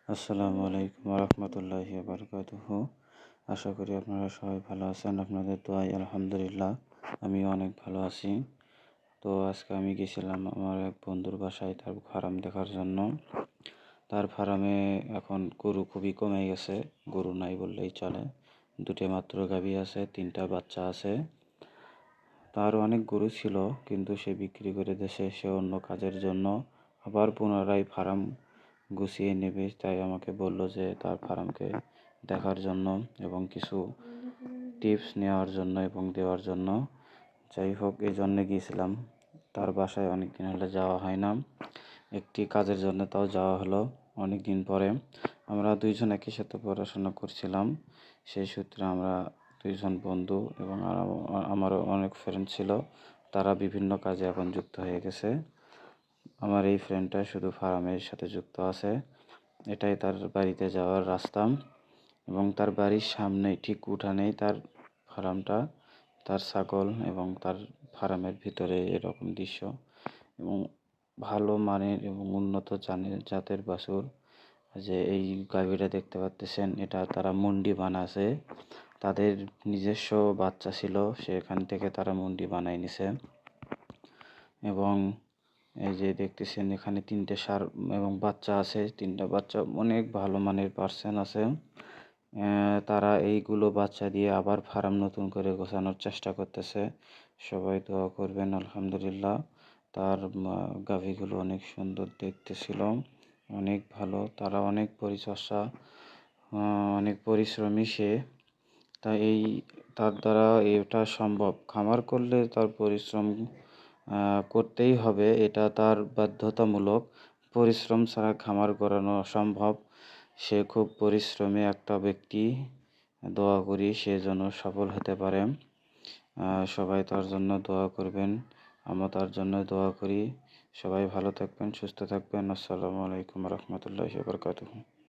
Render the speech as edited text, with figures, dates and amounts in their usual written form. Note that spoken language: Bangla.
আসসালামু আলাইকুম রহমতুল্লাহি বারকাতুহু। আশা করি আপনারা সবাই ভালো আছেন। আপনাদের দোয়ায় আলহামদুলিল্লাহ আমিও অনেক ভালো আছি। তো আজকে আমি গেছিলাম আমার এক বন্ধুর বাসায় তার ফার্ম দেখার জন্য। তার ফার্মে এখন গরু খুবই কমে গেছে, গরু নাই বললেই চলে। দুটো মাত্র গাভী আছে, 3টা বাচ্চা আছে। তার অনেক গরু ছিল, কিন্তু সে বিক্রি করে দেশে সে অন্য কাজের জন্য আবার পুনরায় ফার্ম গুছিয়ে নেবে। তাই আমাকে বলল যে তার ফার্মকে দেখার জন্য এবং কিছু টিপস নেওয়ার জন্য এবং দেওয়ার জন্য। যাই হোক, এই জন্যে গিয়েছিলাম। তার বাসায় অনেক দিন হলে যাওয়া হয় না, একটি কাজের জন্য তাও যাওয়া হলো অনেক দিন পরে। আমরা দুইজন একই সাথে পড়াশোনা করছিলাম, সেই সূত্রে আমরা দুইজন বন্ধু এবং আমারও অনেক ফ্রেন্ড ছিল, তারা বিভিন্ন কাজে এখন যুক্ত হয়ে গেছে। আমার এই ফ্রেন্ডটা শুধু ফার্মের সাথে যুক্ত আছে। এটাই তার বাড়িতে যাওয়ার রাস্তা এবং তার বাড়ির সামনেই ঠিক উঠানেই তার ফার্মটা, তার ছাগল এবং তার ফার্মের ভিতরে এরকম দৃশ্য। এবং ভালো মানের এবং উন্নত জাতের বাছুর। যে এই গাভীটা দেখতে পাচ্ছেন, এটা তারা মুন্ডি বানাছে। তাদের নিজস্ব বাচ্চা ছিল, সেখান থেকে তারা মুন্ডি বানাই নিছে। এবং এই যে দেখতেছেন এখানে 3টে ষাঁড় এবং বাচ্চা আছে, 3টা বাচ্চা অনেক ভালো মানের পার্সেন্ট আছে। তারা এইগুলো বাচ্চা দিয়ে আবার ফার্ম নতুন করে গোছানোর চেষ্টা করতেছে। সবাই দোয়া করবেন। আলহামদুলিল্লাহ তার গাভীগুলো অনেক সুন্দর দেখতে ছিল, অনেক ভালো। তারা অনেক পরিচর্যা, অনেক পরিশ্রমী সে। তাই তার দ্বারা এটা সম্ভব। খামার করলে তার পরিশ্রম করতেই হবে, এটা তার বাধ্যতামূলক। পরিশ্রম ছাড়া খামার করানো অসম্ভব। সে খুব পরিশ্রমী একটা ব্যক্তি। দোয়া করি সে যেন সফল হতে পারে। সবাই তার জন্য দোয়া করবেন, আমরা তার জন্য দোয়া করি। সবাই ভালো থাকবেন, সুস্থ থাকবেন। আসসালামু আলাইকুম রহমতুল্লাহি বারকাতুহু।